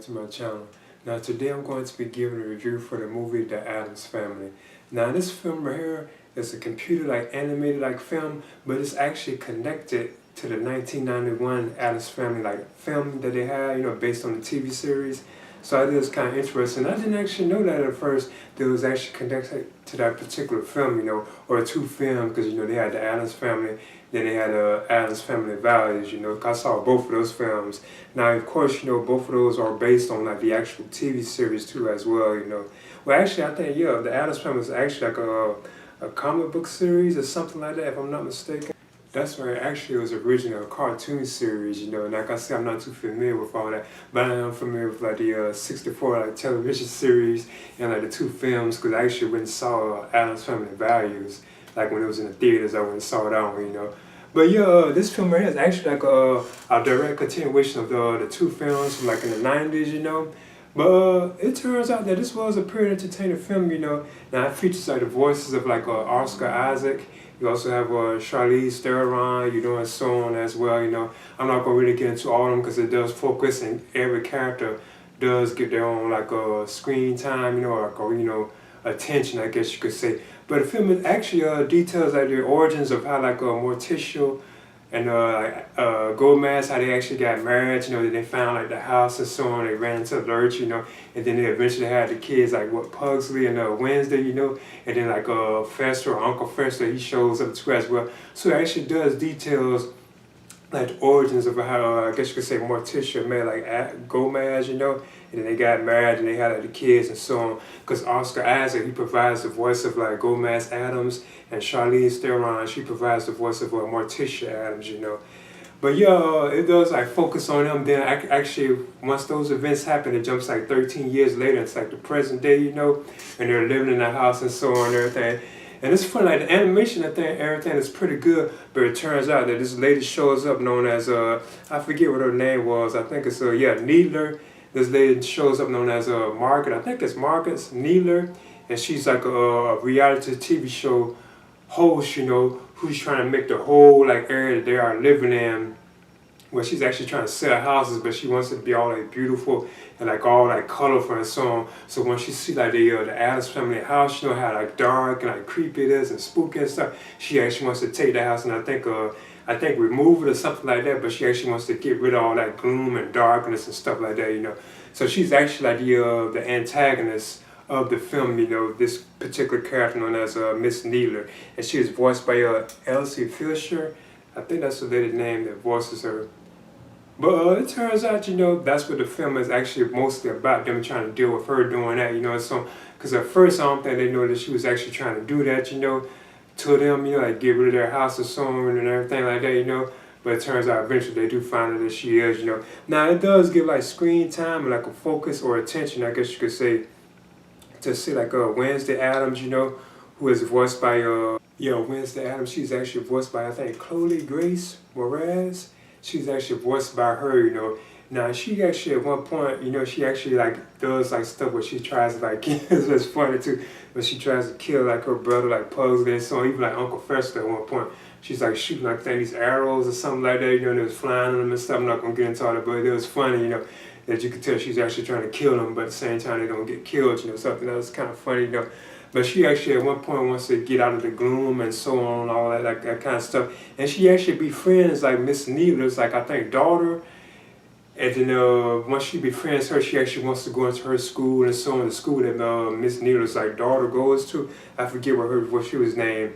back to my channel. Now today I'm going to be giving a review for the movie The Addams Family. Now this film right here is a computer animated film, but it's actually connected to the 1991 Addams Family film that they had, based on the TV series. So I thought it was kind of interesting. I didn't actually know that at first, that it was actually connected to that particular film, or two films, because they had the Addams Family, then they had Addams Family Values, I saw both of those films. Now, of course, both of those are based on the actual TV series too as well, Well, actually, I think, the Addams Family is actually a comic book series or something like that, if I'm not mistaken. That's right, actually it was originally a cartoon series, and like I said, I'm not too familiar with all that, but I am familiar with the 64 television series and the two films, because I actually went and saw Addams Family Values, when it was in the theaters. I went and saw that one, But yeah, this film right here is actually a direct continuation of the two films from in the 90s, But it turns out that this was a pretty entertaining film, Now it features the voices of Oscar Isaac. You also have Charlize Theron, and so on as well, I'm not going to really get into all of them because it does focus, and every character does get their own screen time, or attention, I guess you could say. But the film actually details the origins of how Morticia and Gomez, how they actually got married, that they found the house and so on, they ran into the lurch, and then they eventually had the kids Pugsley and Wednesday, and then Fester, or Uncle Fester, he shows up too as well. So it actually does details the origins of how, I guess you could say, Morticia met Gomez, and then they got married and they had the kids and so on. Because Oscar Isaac, he provides the voice of Gomez Addams, and Charlize Theron, she provides the voice of Morticia Addams, But yeah, it does focus on them. Then actually, once those events happen, it jumps 13 years later. It's the present day, and they're living in the house and so on and everything. And it's fun, the animation, everything is pretty good, but it turns out that this lady shows up known as, I forget what her name was, I think it's, Needler. This lady shows up known as Margaret, I think it's Margaret Needler, and she's a reality TV show host, who's trying to make the whole area that they are living in, where she's actually trying to sell houses, but she wants it to be all beautiful and all colorful and so on. So when she see the Addams Family house, how dark and creepy it is and spooky and stuff, she actually wants to take the house and I think remove it or something like that. But she actually wants to get rid of all that gloom and darkness and stuff like that, So she's actually the antagonist of the film, this particular character known as Miss Needler, and she is voiced by Elsie Fisher. I think that's the lady's name that voices her. But it turns out, that's what the film is actually mostly about, them trying to deal with her doing that, so, because at first I don't think they know that she was actually trying to do that, to them, get rid of their house and so on and everything like that, But it turns out eventually they do find out that she is, Now it does give screen time and a focus or attention, I guess you could say, to see Wednesday Addams, who is voiced by, Wednesday Addams, she's actually voiced by, I think, Chloe Grace Moretz. She's actually voiced by her, Now, she actually, at one point, she actually, does, stuff where she tries to, it's funny, too, but she tries to kill, her brother, Pugsley and so on, even, Uncle Fester at one point. She's, shooting, these arrows or something like that, and it was flying on them and stuff. I'm not going to get into all that, but it was funny, that you could tell she's actually trying to kill them, but at the same time, they don't get killed, something that was kind of funny, But she actually, at one point, wants to get out of the gloom and so on, all that, that kind of stuff. And she actually befriends, Miss Needler's, I think, daughter. And then once she befriends her, she actually wants to go into her school and so on, the school that Miss Needler's, daughter goes to. I forget what she was named.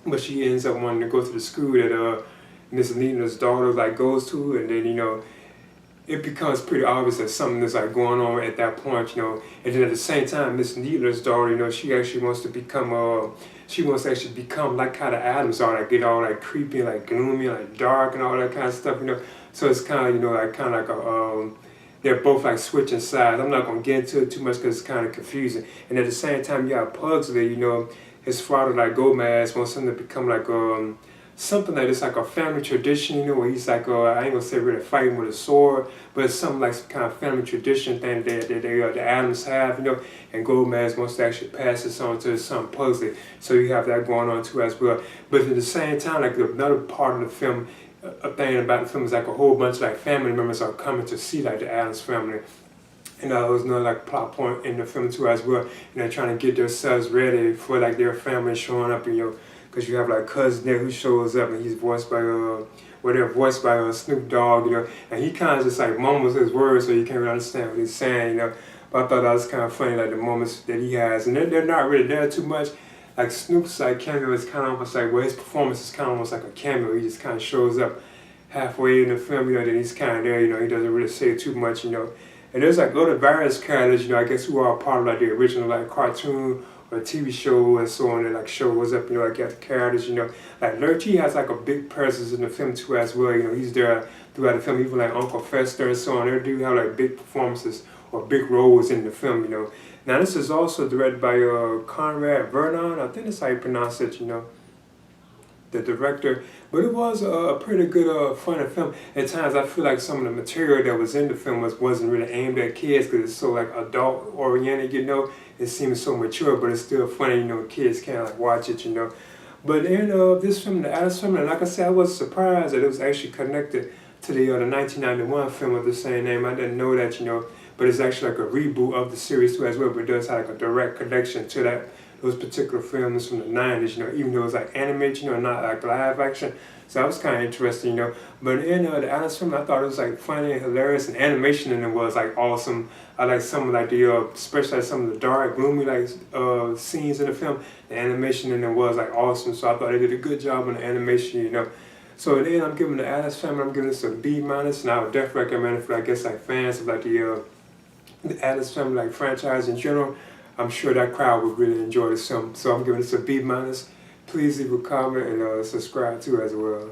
But she ends up wanting to go to the school that Miss Needler's daughter, goes to. And then, it becomes pretty obvious that something is going on at that point, And then at the same time, Miss Needler's daughter, she actually wants to become how the Addams are, get all creepy, gloomy, dark and all that kind of stuff, So it's kind of, they're both switching sides. I'm not gonna get into it too much because it's kind of confusing. And at the same time, you have Pugsley, his father Gomez wants him to become something it's a family tradition, where he's I ain't gonna say really fighting with a sword, but it's something some kind of family tradition thing that the Addams have, and Gomez wants to actually pass this on to his son Pugsley. So you have that going on too as well. But at the same time, another part of the film, a thing about the film is a whole bunch of family members are coming to see the Addams family. And that was another like plot point in the film too as well. Trying to get themselves ready for like their family showing up, because you have like cousin there who shows up and he's voiced by Snoop Dogg, and he kind of just like mumbles his words so you can't really understand what he's saying. But I thought that was kind of funny, like the moments that he has, and they're not really there too much. Like Snoop's like cameo is kind of almost like, well, his performance is kind of almost like a cameo. He just kind of shows up halfway in the film, then he's kind of there, he doesn't really say too much, And there's like other various characters, I guess who are part of like the original like cartoon or TV show and so on that like shows up, like the characters, Like Lurch, has like a big presence in the film too as well, he's there throughout the film, even like Uncle Fester and so on. They do have like big performances or big roles in the film, Now this is also directed by Conrad Vernon, I think that's how you pronounce it, the director. But it was a pretty good, funny film. At times I feel like some of the material that was in the film wasn't really aimed at kids because it's so like adult oriented, It seems so mature, but it's still funny, kids can't like watch it, But in this film, the Addams Family, like I said, I was surprised that it was actually connected to the 1991 film of the same name. I didn't know that, But it's actually like a reboot of the series too as well, but it does have like a direct connection to those particular films from the 90s, even though it's like animated, not like live action. So I was kind of interested, But in the Addams Family, I thought it was like funny and hilarious, and animation in it was like awesome. I like some of like especially like some of the dark, gloomy like scenes in the film. The animation in it was like awesome, so I thought they did a good job on the animation, So in the end, I'm giving the Addams Family, I'm giving this a B-, and I would definitely recommend it for I guess like fans of like the Addams Family like franchise in general. I'm sure that crowd would really enjoy this film, so I'm giving this a B-. Please leave a comment and subscribe too as well.